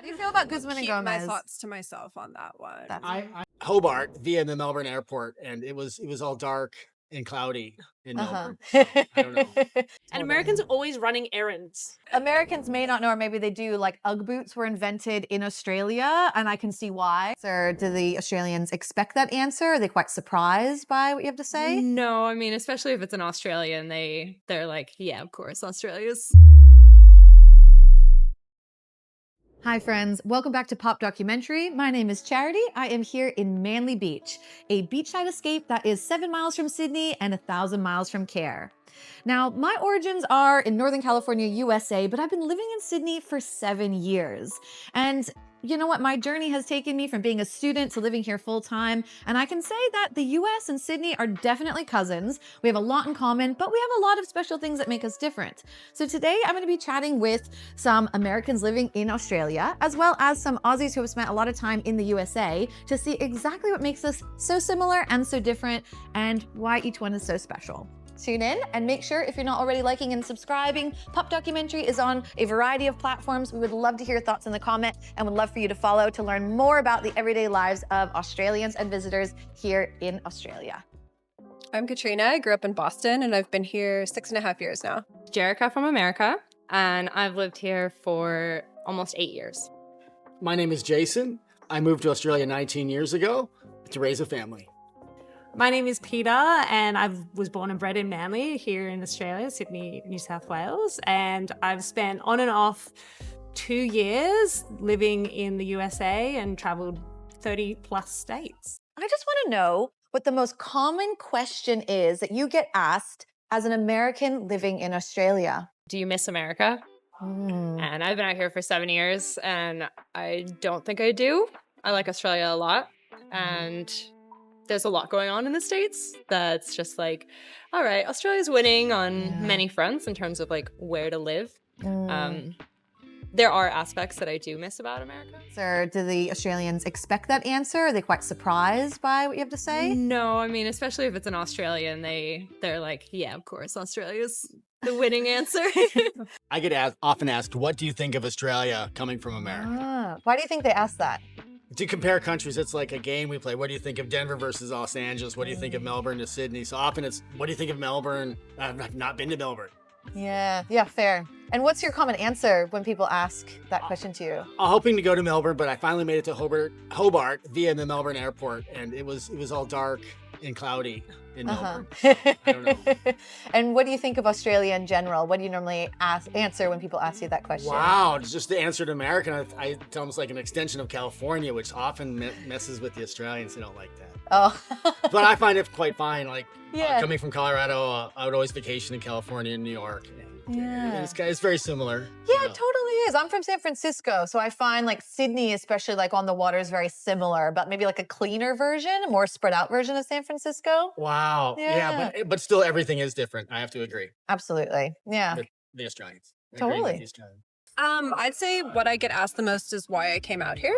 How do you feel about Guzman and Keep Gomez? my thoughts to myself on that one. Hobart via the Melbourne airport, and it was all dark and cloudy in Melbourne. I don't know. And Americans are always running errands. Americans may not know, or maybe they do, like Ugg boots were invented in Australia, and I can see why. Or do the Australians expect that answer? Are they quite surprised by what you have to say? No, I mean, especially if it's an Australian, they're like, yeah, of course, Australia's. Hi friends, welcome back to Pop Documentary. My name is Charity. I am here in Manly Beach, a beachside escape that is 7 miles from Sydney and 1,000 miles from Care. Now, my origins are in Northern California, USA, but I've been living in Sydney for 7 years. And you know what? My journey has taken me from being a student to living here full time. And I can say that the US and Sydney are definitely cousins. We have a lot in common, but we have a lot of special things that make us different. So today I'm going to be chatting with some Americans living in Australia, as well as some Aussies who have spent a lot of time in the USA to see exactly what makes us so similar and so different and why each one is so special. Tune in and make sure, if you're not already liking and subscribing, Pop Documentary is on a variety of platforms. We would love to hear your thoughts in the comment and would love for you to follow to learn more about the everyday lives of Australians and visitors here in Australia. I'm Katrina. I grew up in Boston and I've been here 6.5 years now. Jerica from America, and I've lived here for almost 8 years. My name is Jason. I moved to Australia 19 years ago to raise a family. My name is Peter, and I was born and bred in Manly here in Australia, Sydney, New South Wales. And I've spent on and off 2 years living in the USA and traveled 30 plus states. I just want to know what the most common question is that you get asked as an American living in Australia. Do you miss America? And I've been out here for 7 years, and I don't think I do. I like Australia a lot, and there's a lot going on in the States that's just like, all right, Australia's winning on many fronts in terms of like where to live. There are aspects that I do miss about America. Or do the Australians expect that answer? Are they quite surprised by what you have to say? No, I mean, especially if it's an Australian, they're like, yeah, of course, Australia's the winning answer. I get often asked, what do you think of Australia coming from America? Why do you think they ask that? To compare countries, it's like a game we play. What do you think of Denver versus Los Angeles? What do you think of Melbourne to Sydney? So often it's, what do you think of Melbourne? I've not been to Melbourne. Yeah, fair. And what's your common answer when people ask that question to you? I'm hoping to go to Melbourne, but I finally made it to Hobart via the Melbourne airport, and it was all dark and cloudy in Melbourne. I don't know. And what do you think of Australia in general? What do you normally answer when people ask you that question? Wow, it's just the answer to American. I tell them it's like an extension of California, which often messes with the Australians. They don't like that. Oh. But I find it quite fine. Like Yeah. coming from Colorado, I would always vacation in California and New York. Yeah. And it's very similar. Yeah, it totally is. I'm from San Francisco, so I find like Sydney, especially like on the water, is very similar, but maybe like a cleaner version, a more spread out version of San Francisco. Wow. Yeah. Yeah, but still everything is different. I have to agree. Absolutely. Yeah. The Australians. I agree with Totally. the Australians. I'd say what I get asked the most is why I came out here.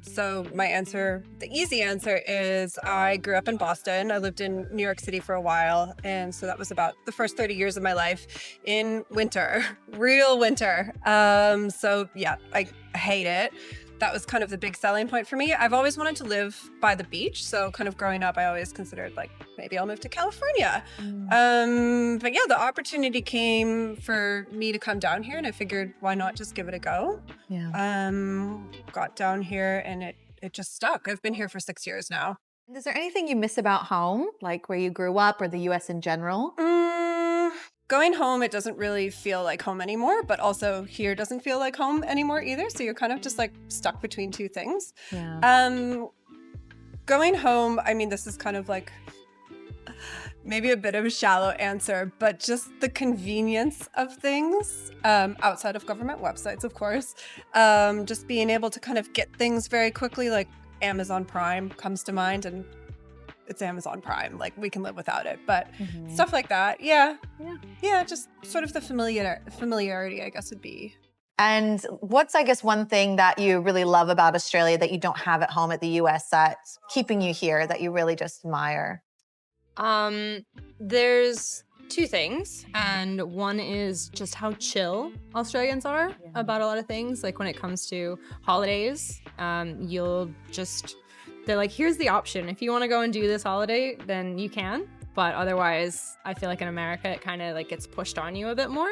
So my answer, the easy answer is I grew up in Boston. I lived in New York City for a while. And so that was about the first 30 years of my life in winter, real winter. So yeah, I hate it. That was kind of the big selling point for me. I've always wanted to live by the beach. So kind of growing up, I always considered like, maybe I'll move to California. But yeah, the opportunity came for me to come down here and I figured, why not just give it a go? Yeah. Got down here and it just stuck. I've been here for 6 years now. Is there anything you miss about home, like where you grew up or the US in general? Going home, it doesn't really feel like home anymore, but also here doesn't feel like home anymore either. So you're kind of just like stuck between two things. Yeah. Going home, I mean, this is kind of like maybe a bit of a shallow answer, but just the convenience of things outside of government websites, of course. Just being able to kind of get things very quickly, like Amazon Prime comes to mind, and it's Amazon Prime. Like, we can live without it, but stuff like that. Yeah. Just sort of the familiarity, I guess, would be. And what's, I guess, one thing that you really love about Australia that you don't have at home at the US that's keeping you here that you really just admire? There's two things, and one is just how chill Australians are about a lot of things. Like when it comes to holidays, they're like, here's the option. If you want to go and do this holiday, then you can. But otherwise, I feel like in America, it kind of like gets pushed on you a bit more.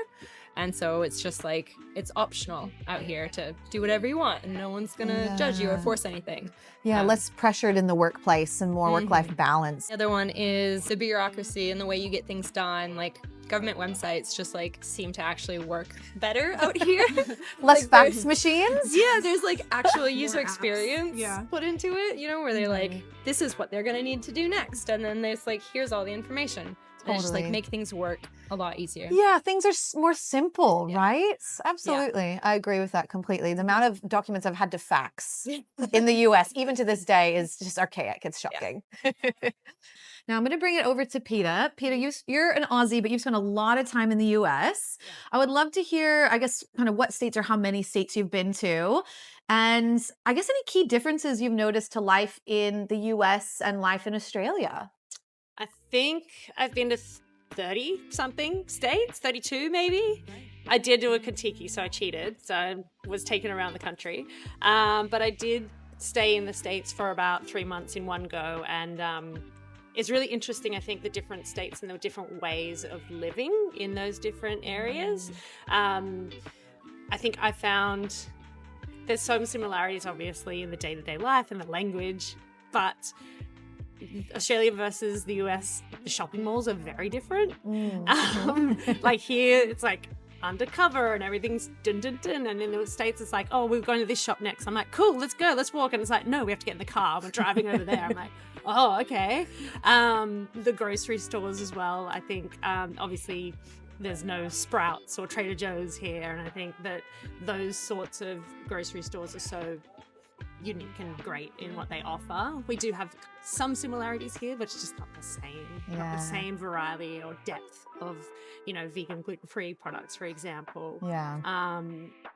And so it's just like, it's optional out here to do whatever you want and no one's gonna judge you or force anything. Yeah, less pressured in the workplace and more work-life balance. The other one is the bureaucracy and the way you get things done. Like government websites just like seem to actually work better out here. Less like, fax machines? Yeah, there's like actual user apps. experience put into it, you know, where they're like, this is what they're gonna need to do next. And then there's like, here's all the information. And it's just like make things work a lot easier. Yeah, things are more simple, right? Absolutely. Yeah. I agree with that completely. The amount of documents I've had to fax in the US, even to this day, is just archaic. It's shocking. Yeah. Now I'm going to bring it over to Peter. Peter, you're an Aussie, but you've spent a lot of time in the US. Yeah. I would love to hear, I guess, kind of what states or how many states you've been to. And I guess any key differences you've noticed to life in the US and life in Australia. I think I've been to 30-something states, 32 maybe. I did do a Kentucky, so I cheated. So I was taken around the country. But I did stay in the States for about 3 months in one go. And it's really interesting, I think, the different states and the different ways of living in those different areas. I think I found there's some similarities, obviously, in the day-to-day life and the language, but Australia versus the US, the shopping malls are very different. Like here, it's like undercover and everything's dun dun dun, and in the States, it's like, oh, we're going to this shop next. I'm like, cool, let's go, let's walk. And it's like, no, we have to get in the car. We're driving over there. I'm like, oh, okay. The grocery stores as well. I think obviously there's no Sprouts or Trader Joe's here, and I think that those sorts of grocery stores are so unique and great in what they offer. We do have some similarities here, but it's just not the same. Not the same variety or depth of, you know, vegan, gluten-free products, for example. Yeah.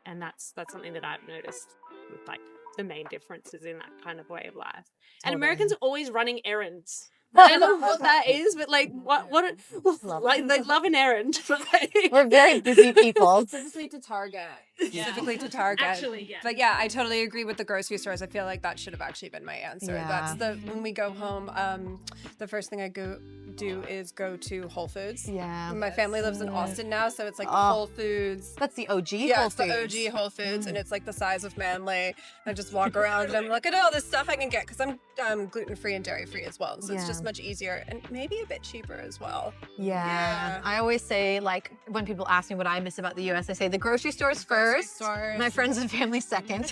And that's something that I've noticed with like the main differences in that kind of way of life. And Americans are always running errands. I don't know what that is, but like like they love an errand. We're very busy people. Specifically to Target. Actually, yeah. But yeah, I totally agree with the grocery stores. I feel like that should have actually been my answer. Yeah. That's when we go home, the first thing I do is go to Whole Foods. Yeah. My family lives in Austin now, so it's like Whole Foods. That's the OG Whole Foods. The OG Whole Foods, and it's like the size of Manly. I just walk around and I'm like, at all this stuff I can get because I'm gluten-free and dairy-free as well. So it's just much easier and maybe a bit cheaper as well. Yeah. I always say, like, when people ask me what I miss about the US, I say the grocery stores first, my friends and family second.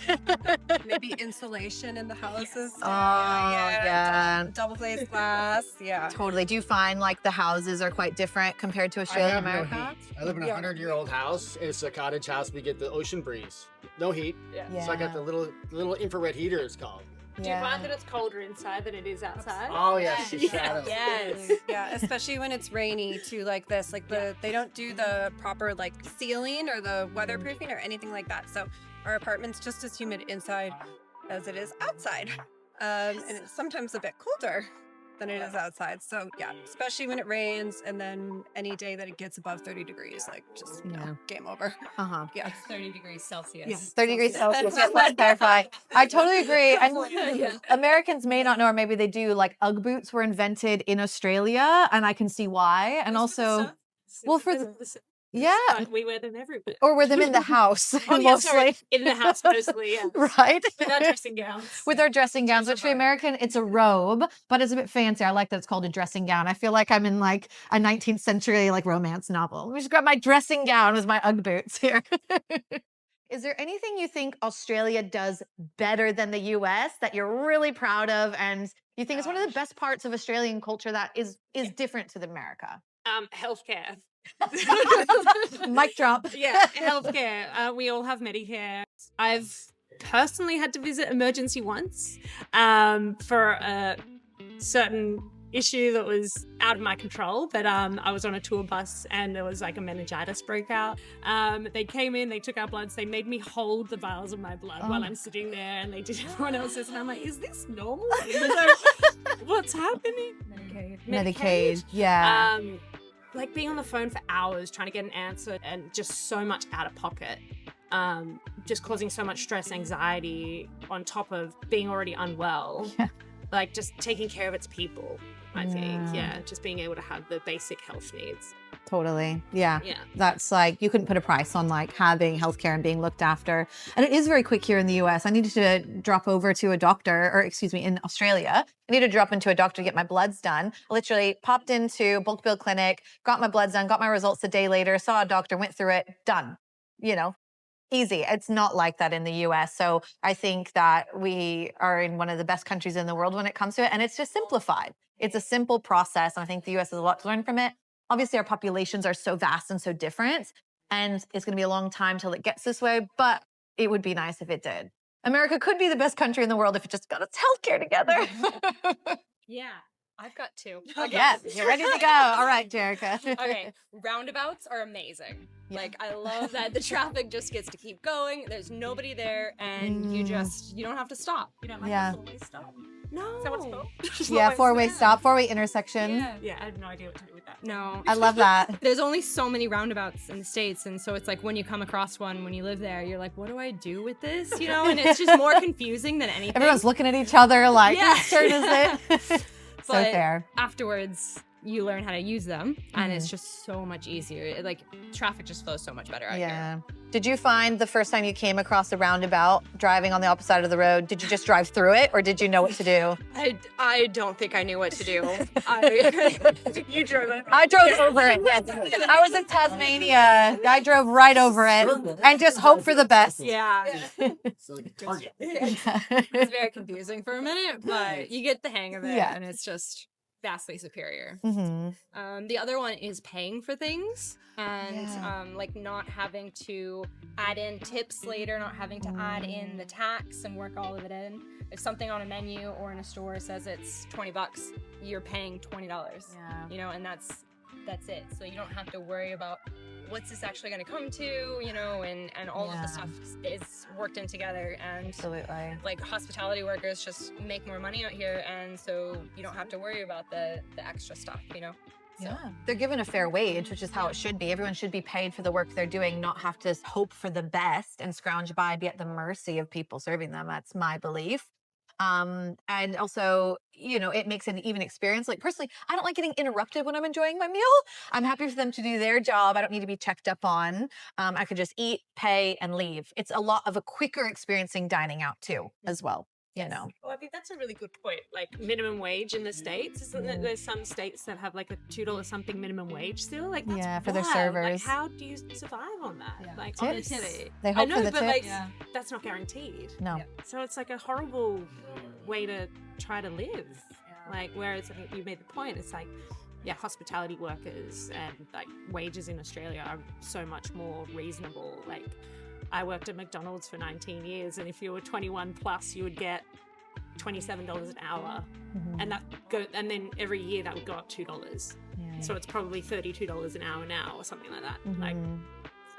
Maybe insulation in the houses. Oh, yeah. Double glazed glass. Yeah. Totally. Do you find like the houses are quite different compared to Australia and America? No heat. I live in a 100-year-old house. It's a cottage house. We get the ocean breeze. No heat. Yeah. So I got the little infrared heater, it's called. Do you find that it's colder inside than it is outside? Oh yes, yes. Yeah, especially when it's rainy too, like this. Like they don't do the proper like sealing or the weatherproofing or anything like that. So our apartment's just as humid inside as it is outside, and it's sometimes a bit colder than it is outside. So yeah, especially when it rains, and then any day that it gets above 30 degrees, like just game over. Yeah, it's 30 degrees Celsius. Yes, 30 degrees Celsius. Let's clarify. I totally agree. And Americans may not know, or maybe they do. Like Ugg boots were invented in Australia, and I can see why. And also, well, for we wear them everywhere. Or wear them in the house, mostly. In the house, mostly, yeah. Right? With our dressing gowns. With our dressing gowns, which for American, it's a robe, but it's a bit fancy. I like that it's called a dressing gown. I feel like I'm in like a 19th century like romance novel. Let me just grab my dressing gown with my Ugg boots here. Is there anything you think Australia does better than the US that you're really proud of and you think is one of the best parts of Australian culture that is different to the America? Healthcare. Mic drop. Yeah, healthcare. We all have Medicare. I've personally had to visit emergency once for a certain issue that was out of my control, but I was on a tour bus and there was like a meningitis break out. They came in, they took our bloods, they made me hold the vials of my blood while I'm sitting there, and they did everyone else's, and I'm like, is this normal? What's happening? Medicaid. Yeah. like being on the phone for hours trying to get an answer and just so much out of pocket, just causing so much stress, anxiety on top of being already unwell. Yeah. Like just taking care of its people, I think. Yeah, just being able to have the basic health needs. Totally. Yeah. Yeah. That's like, you couldn't put a price on like having healthcare and being looked after. And it is very quick here in the US. I needed to drop over to a doctor, or excuse me, in Australia. I needed to drop into a doctor to get my bloods done. I literally popped into bulk bill clinic, got my bloods done, got my results a day later, saw a doctor, went through it, done. Easy. It's not like that in the US. So I think that we are in one of the best countries in the world when it comes to it. And it's just simplified. It's a simple process. And I think the US has a lot to learn from it. Obviously, our populations are so vast and so different. And it's going to be a long time till it gets this way. But it would be nice if it did. America could be the best country in the world if it just got its healthcare together. Yeah, I've got two. Yes, you're ready to go. All right, Jerica. Okay, roundabouts are amazing. Yeah. Like, I love that the traffic just gets to keep going. There's nobody there, and you don't have to stop. You don't like Yeah. the four-way stop? No. Is that what it's called? Yeah, four-way stop, four-way intersection. Yeah. Yeah, I have no idea what to do with that. No. I love that. There's only so many roundabouts in the States, and so it's like when you come across one, when you live there, you're like, what do I do with this? And it's just more confusing than anything. Everyone's looking at each other like, Yeah. whose turn is it? So But fair. afterwards, you learn how to use them, and it's just so much easier. Traffic just flows so much better out here. Yeah. Did you find the first time you came across a roundabout driving on the opposite side of the road, did you just drive through it or did you know what to do? I don't think I knew what to do. You drove it. I drove over it. Yes. I was in Tasmania. I drove right over it and just hope for the best. Yeah. So like a target. It's very confusing for a minute, but you get the hang of it, Yeah. and it's just vastly superior. Mm-hmm. The other one is paying for things and Yeah. like not having to add in tips later, not having to add in the tax and work all of it in. If something on a menu or in a store says it's $20, you're paying $20. Yeah. And that's it. So you don't have to worry about what's this actually going to come to, and all of the stuff is worked in together. And Absolutely. like hospitality workers just make more money out here, and so you don't have to worry about the extra stuff, So, Yeah. They're given a fair wage, which is how it should be. Everyone should be paid for the work they're doing, not have to hope for the best and scrounge by, be at the mercy of people serving them. That's my belief. And also, it makes an even experience. Like personally, I don't like getting interrupted when I'm enjoying my meal. I'm happy for them to do their job. I don't need to be checked up on. I could just eat, pay, and leave. It's a lot of a quicker experiencing dining out too, as well. Well, I think that's a really good point. Like minimum wage in the States, isn't it? There's some states that have like a $2 something minimum wage still. Like that's Yeah, for their wild. servers. Like, how do you survive on that? Yeah. Like Tips. honestly, They I hope know, for the but tips. like that's not guaranteed. No. So it's like a horrible way to try to live. Like whereas I think you made the point, it's like hospitality workers and like wages in Australia are so much more reasonable. Like I worked at McDonald's for 19 years, and if you were 21 plus, you would get $27 an hour, and and then every year that would go up $2. Yeah. So it's probably $32 an hour now or something like that. Like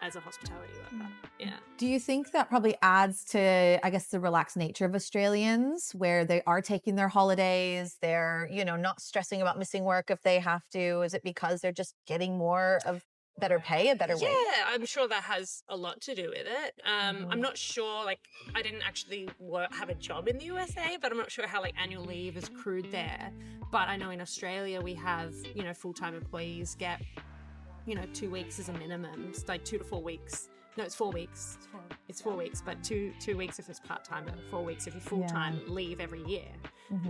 as a hospitality worker. Yeah. Do you think that probably adds to, I guess, the relaxed nature of Australians, where they are taking their holidays, they're, not stressing about missing work if they have to? Is it because they're just getting more of better pay, a better wage? Yeah, I'm sure that has a lot to do with it. I'm not sure, like, I didn't actually have a job in the USA, but I'm not sure how, like, annual leave is accrued there. But I know in Australia we have, full-time employees get, 2 weeks as a minimum. It's like 2 to 4 weeks. No, it's 4 weeks. It's 4 weeks, but two weeks if it's part-time, and 4 weeks if you full-time leave every year.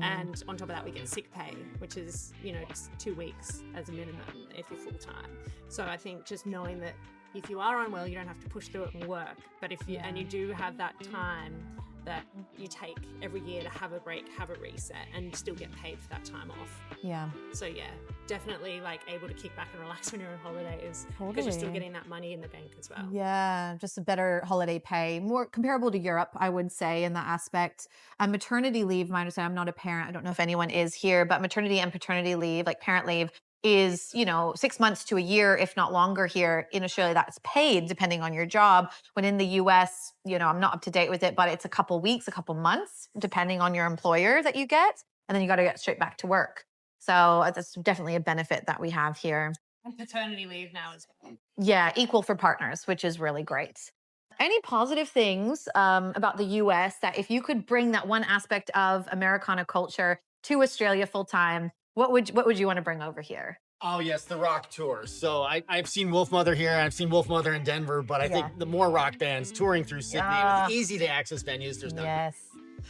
And on top of that, we get sick pay, which is, just 2 weeks as a minimum if you're full-time. So I think just knowing that if you are unwell, you don't have to push through it and work. But if you, and you do have that time that you take every year to have a break, have a reset, and still get paid for that time off. Yeah. So yeah, definitely like able to kick back and relax when you're on holidays, because you're still getting that money in the bank as well. Yeah, just a better holiday pay, more comparable to Europe, I would say, in that aspect. Maternity leave, my understanding, I'm not a parent, I don't know if anyone is here, but maternity and paternity leave, like parent leave, is 6 months to a year, if not longer here in Australia. That's paid depending on your job. When in the US, I'm not up to date with it, but it's a couple weeks, a couple months, depending on your employer that you get, and then you got to get straight back to work. So that's definitely a benefit that we have here. And paternity leave now as well. Yeah, equal for partners, which is really great. Any positive things about the US that if you could bring that one aspect of Americana culture to Australia full time, what would you want to bring over here? Oh yes, the rock tours. So I've seen Wolf Mother here, I've seen Wolf Mother in Denver, but I think the more rock bands touring through Sydney with easy to access venues, there's nothing. Yes.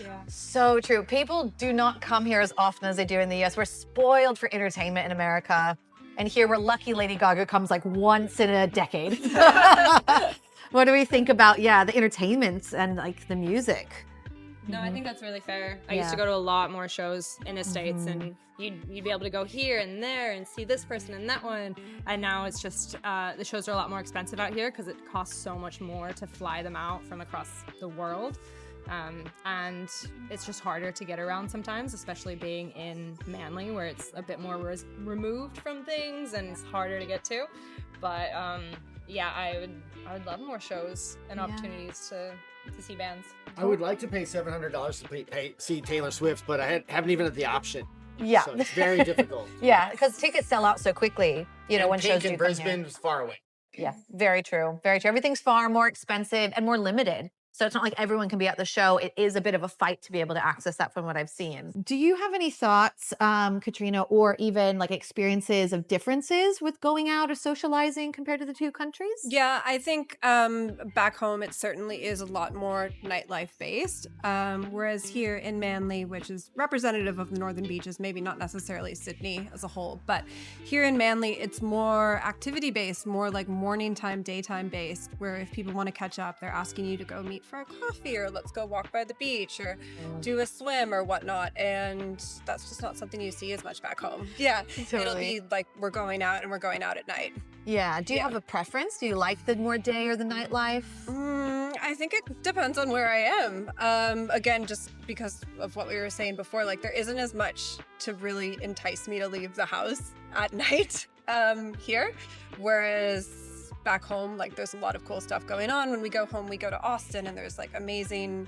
Yeah. So true. People do not come here as often as they do in the US. We're spoiled for entertainment in America. And here we're lucky Lady Gaga comes like once in a decade. What do we think about, the entertainment and like the music? No, I think that's really fair. I Yeah. used to go to a lot more shows in the States, and you'd be able to go here and there and see this person and that one. And now it's just, the shows are a lot more expensive out here because it costs so much more to fly them out from across the world. And it's just harder to get around sometimes, especially being in Manly, where it's a bit more removed from things and it's harder to get to. But yeah, I would love more shows and opportunities to see bands. I would like to pay $700 to see Taylor Swift, but I haven't even had the option. Yeah. So it's very difficult. Yeah, because tickets sell out so quickly, And when Pink shows do in come here. Brisbane was far away. Yeah, very true. Very true. Everything's far more expensive and more limited. So it's not like everyone can be at the show. It is a bit of a fight to be able to access that from what I've seen. Do you have any thoughts, Katrina, or even like experiences of differences with going out or socializing compared to the two countries? Yeah, I think back home it certainly is a lot more nightlife based. Whereas here in Manly, which is representative of the Northern Beaches, maybe not necessarily Sydney as a whole, but here in Manly it's more activity based, more like morning time, daytime based, where if people want to catch up, they're asking you to go meet for a coffee or let's go walk by the beach or do a swim or whatnot. And that's just not something you see as much back home. Yeah, Totally. It'll be like we're going out and we're going out at night. Yeah. Do you have a preference? Do you like the more day or the nightlife? I think it depends on where I am. Again, just because of what we were saying before, like there isn't as much to really entice me to leave the house at night here. Whereas back home, like there's a lot of cool stuff going on. When we go home, we go to Austin and there's like amazing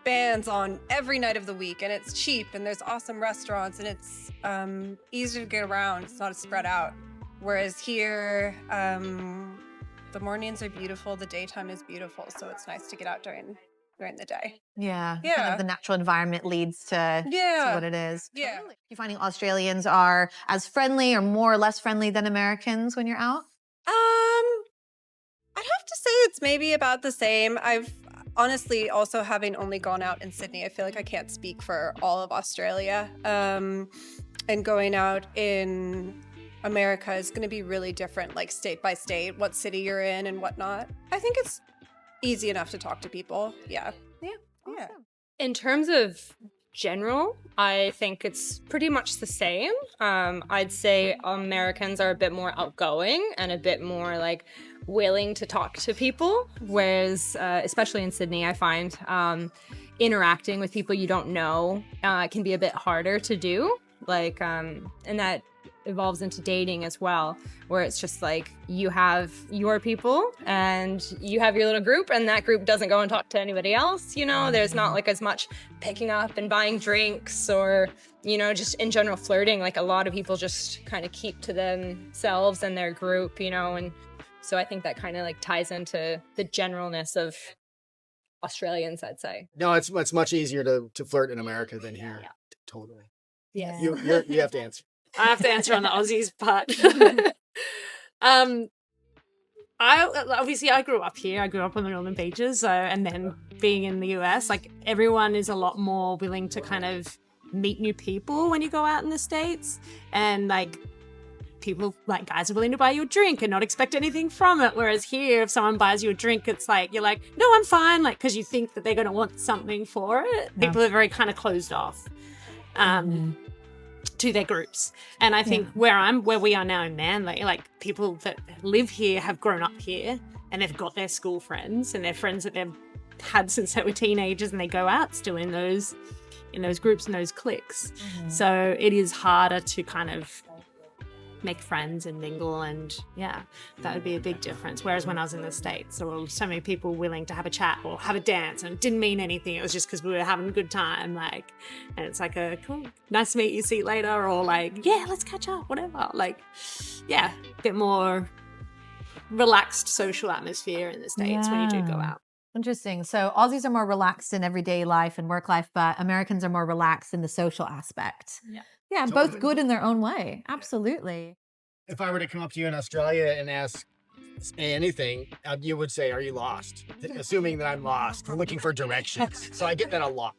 bands on every night of the week and it's cheap and there's awesome restaurants and it's easy to get around. It's not spread out. Whereas here, the mornings are beautiful, the daytime is beautiful, so it's nice to get out during the day. Yeah. Kind Yeah. of the natural environment leads to what it is. Yeah. You finding Australians are as friendly or more or less friendly than Americans when you're out? I'd have to say it's maybe about the same. I've honestly also having only gone out in Sydney, I feel like I can't speak for all of Australia. And going out in America is going to be really different, like state by state, what city you're in and whatnot. I think it's easy enough to talk to people. Yeah. Yeah. In terms of general, I think it's pretty much the same. I'd say Americans are a bit more outgoing and a bit more like willing to talk to people, whereas especially in Sydney, I find interacting with people you don't know can be a bit harder to do. Like, and that evolves into dating as well, where it's just like you have your people and you have your little group and that group doesn't go and talk to anybody else. There's not like as much picking up and buying drinks or, just in general flirting. Like a lot of people just kind of keep to themselves and their group, and so I think that kind of like ties into the generalness of Australians, I'd say. No, it's much easier to flirt in America than here. Yeah. Totally. Yeah. You have to answer. I have to answer on the Aussies part. I grew up here. I grew up on the Northern Beaches, and then being in the US, like everyone is a lot more willing to kind of meet new people when you go out in the States, and like people, like guys are willing to buy you a drink and not expect anything from it. Whereas here, if someone buys you a drink, it's like you're like, no, I'm fine, like because you think that they're going to want something for it. Yeah. People are very kind of closed off. To their groups. And I think where we are now in Manly, like people that live here have grown up here and they've got their school friends and their friends that they've had since they were teenagers, and they go out still in those groups and those cliques. So it is harder to kind of make friends and mingle, and yeah, that would be a big difference. Whereas when I was in the States, there were so many people willing to have a chat or have a dance, and it didn't mean anything. It was just because we were having a good time, like, and it's like a cool, nice to meet you, see you later, or like, yeah, let's catch up, whatever. Like, yeah, a bit more relaxed social atmosphere in the States when you do go out. Interesting. So Aussies are more relaxed in everyday life and work life, but Americans are more relaxed in the social aspect. Yeah, both Totally. good in their own way. Absolutely. If I were to come up to you in Australia and say anything, you would say, "Are you lost?" Assuming that I'm lost. We're looking for directions. So I get that a lot.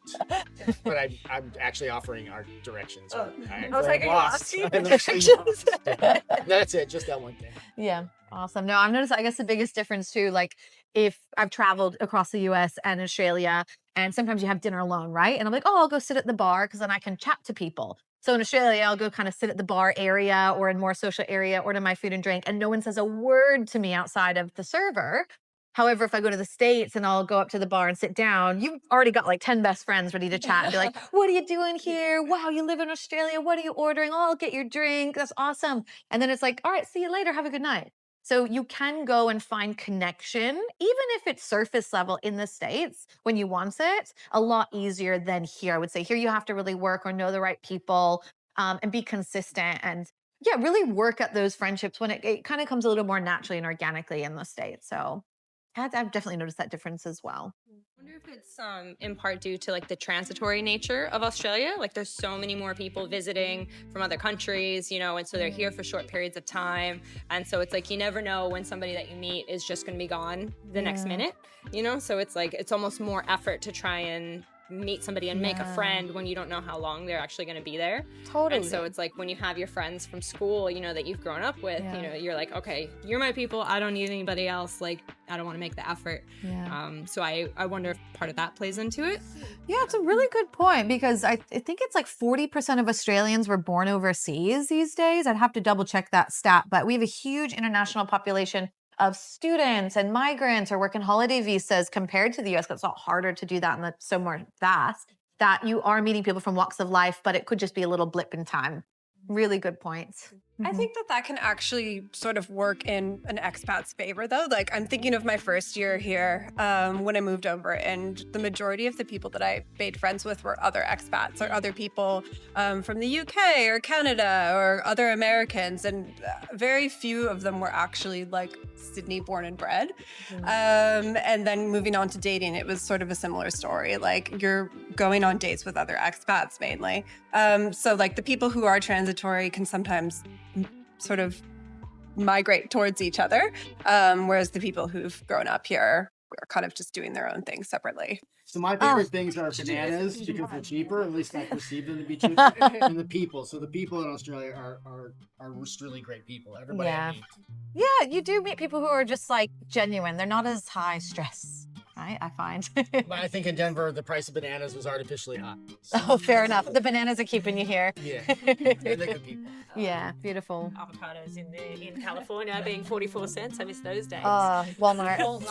But I'm actually offering our directions. I was like, I'm "Are you lost? Do you I'm need actually directions?" lost. That's it. Just that one thing. Yeah. Awesome. No, I've noticed, I guess the biggest difference too, like if I've traveled across the US and Australia, and sometimes you have dinner alone, right? And I'm like, oh, I'll go sit at the bar because then I can chat to people. So in Australia, I'll go kind of sit at the bar area or in more social area, order my food and drink, and no one says a word to me outside of the server. However, if I go to the States and I'll go up to the bar and sit down, you've already got like 10 best friends ready to chat and be like, what are you doing here? Wow, you live in Australia. What are you ordering? Oh, I'll get your drink. That's awesome. And then it's like, all right, see you later. Have a good night. So you can go and find connection, even if it's surface level in the States when you want it, a lot easier than here. I would say here you have to really work or know the right people and be consistent and yeah, really work at those friendships when it kind of comes a little more naturally and organically in the States. So I've definitely noticed that difference as well. I wonder if it's in part due to like the transitory nature of Australia. Like there's so many more people visiting from other countries, you know, and so they're here for short periods of time. And so it's like you never know when somebody that you meet is just going to be gone the next minute, you know? So it's like it's almost more effort to try and meet somebody and make a friend when you don't know how long they're actually going to be there. Totally. And so it's like when you have your friends from school, you know, that you've grown up with, you know, you're like, okay, you're my people. I don't need anybody else. Like, I don't want to make the effort. So I wonder if part of that plays into it. Yeah, it's a really good point because I think it's like 40% of Australians were born overseas these days. I'd have to double check that stat, but we have a huge international population of students and migrants or working holiday visas compared to the US. It's a lot harder to do that and that's so more vast that you are meeting people from walks of life, but it could just be a little blip in time. Really good points. I think that can actually sort of work in an expat's favor, though. Like, I'm thinking of my first year here when I moved over, and the majority of the people that I made friends with were other expats or other people from the UK or Canada or other Americans, and very few of them were actually like Sydney born and bred. And then moving on to dating, it was sort of a similar story. Like, you're going on dates with other expats mainly. So like the people who are transitory can sometimes sort of migrate towards each other, whereas the people who've grown up here are kind of just doing their own thing separately. So my favorite things are bananas because they're cheaper. At least I perceive them to be cheaper. And the people. So the people in Australia are just really great people. Everybody I meet. Yeah, you do meet people who are just like genuine. They're not as high stress, right? I find. But I think in Denver, the price of bananas was artificially high. So, Oh, fair enough. The bananas are keeping you here. yeah, they're good people. Yeah, beautiful. Avocados in California being 44 cents. I miss those days. Walmart. Well,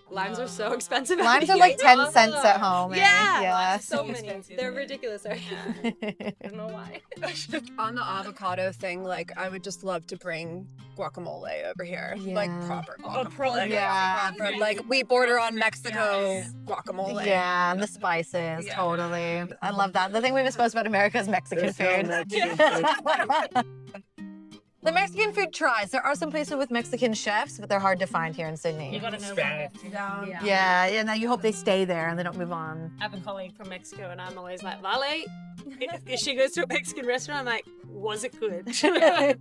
limes are so expensive. Limes are like 10 cents at home. Yeah. Yeah. So many. They're ridiculous. I don't know why. On the avocado thing, like, I would just love to bring guacamole over here. Yeah. Like proper guacamole. Yeah. Proper, like, we border on Mexico guacamole. Yeah, and the spices, totally. I love that. The thing we miss most about America is Mexican food. The Mexican food tries. There are some places with Mexican chefs, but they're hard to find here in Sydney. You gotta know. Spanish. Yeah, and now you hope they stay there and they don't move on. I have a colleague from Mexico, and I'm always like, Vale, if she goes to a Mexican restaurant, I'm like, was it good? Should I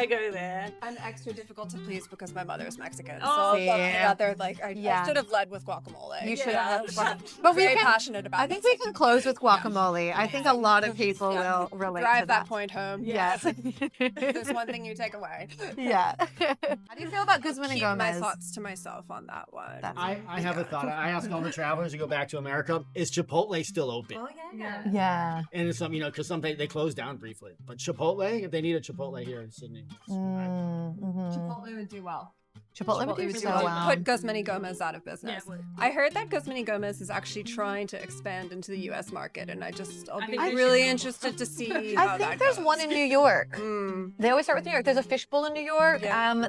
go there? I'm extra difficult to please because my mother is Mexican. Oh, so yeah. they're like, I should have led with guacamole. You should have. But we're very passionate about it. I think we can close with guacamole. I think a lot of people will relate Drive to that point home. Yes. There's one thing you take away. Yeah. How do you feel about Guzman and Keep Gomez? my thoughts to myself on that one. I have a thought. I ask all the travelers who go back to America, is Chipotle still open? Yeah. And it's some, because some they closed down briefly. But Chipotle, if they need a Chipotle here in Sydney. Mm-hmm. Chipotle would do well. Chipotle would do Chipotle would so do Well, well. put Guzmán y Gomez out of business. Yeah, it would. I heard that Guzmán y Gomez is actually trying to expand into the U.S. market, and I'll I be think they really should. interested to see how I that think there's goes. one in New York. Mm. They always start with New York. There's a fishbowl in New York. Yeah.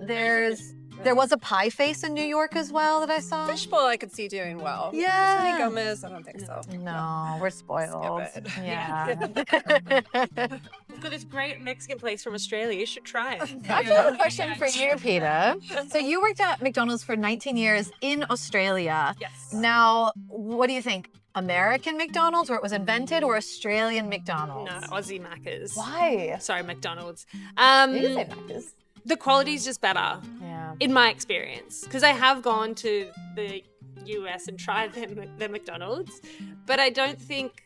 There was a pie face in New York as well that I saw. Fishbowl I could see doing well. Yeah. Guzmán y Gomez, I don't think so. No, we're spoiled. Skip it. Yeah. We've got this great Mexican place from Australia. You should try it. I have a question for you, Peter. So you worked at McDonald's for 19 years in Australia. Yes. Now, what do you think? American McDonald's, where it was invented, or Australian McDonald's? No, Aussie Macca's. Why? Sorry, McDonald's. You can say Macca's. The quality's just better, Yeah. in my experience, because I have gone to the US and tried the McDonald's, but I don't think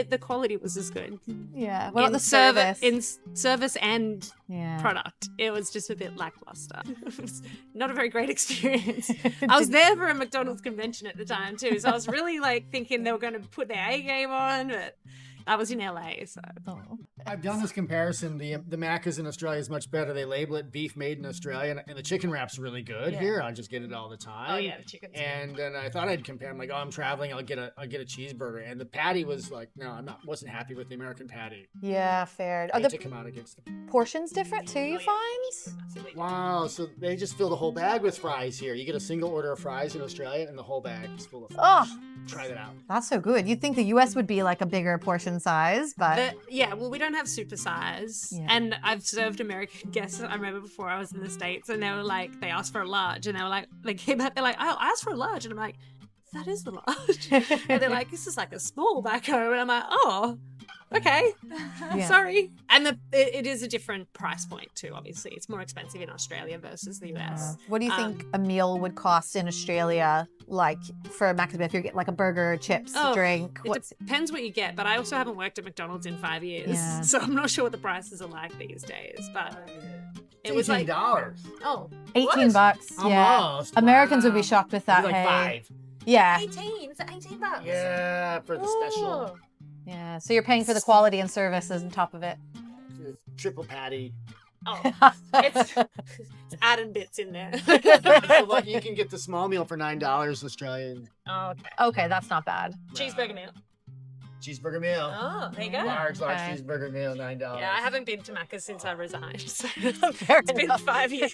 the quality was as good. Yeah. What about the serv- service? in service and Yeah. product, it was just a bit lackluster. It was not a very great experience. I was there for a McDonald's convention at the time too, so I was really like thinking they were going to put their A game on, but I was in LA, so. Oh. I've done this comparison. The Macca's in Australia is much better. They label it beef made in Australia, and the chicken wrap's really good Yeah. here. I just get it all the time. Oh yeah, the chicken's good. And then I thought I'd compare. I'm like, oh, I'm traveling. I'll get a cheeseburger. And the patty was like, no, wasn't happy with the American patty. Yeah, fair. I Are hate the to come out against them. portions different too, you Oh, yeah. find? Absolutely. Wow, so they just fill the whole bag with fries here. You get a single order of fries in Australia, and the whole bag is full of fries. Oh, Try that out. that's so good. You'd think the US would be like a bigger portion size, but Yeah, well, we don't have super size. Yeah. And I've served American guests, I remember before I was in the States, and they were like, they asked for a large, and they were like, they came out, they're like, oh, I asked for a large. And I'm like, that is the large. And they're like, this is like a small back home. And I'm like, oh, okay. Yeah. Sorry. And it is a different price point too, obviously. It's more expensive in Australia versus the US. What do you think a meal would cost in Australia, like for a Macca's, if you're getting like a burger, chips, Oh, drink? It depends what you get, but I also haven't worked at McDonald's in 5 years. Yeah. So I'm not sure what the prices are like these days. But it was like, $18. oh, 18 bucks. Yeah. Almost. Americans would be Wow. shocked with It'd that. be like hey. 5. Yeah. 18. Is it 18 bucks? Yeah, for the special Yeah. So you're paying for the quality and services on top of it. triple patty. Oh, it's adding bits in there. But you can get the small meal for $9 Australian. Oh, okay. Okay, that's not bad. Cheeseburger meal. Cheeseburger meal. Oh, there you go. Large Okay. cheeseburger meal, $9. Yeah, I haven't been to Macca's since I resigned. So Fair it's been enough. 5 years.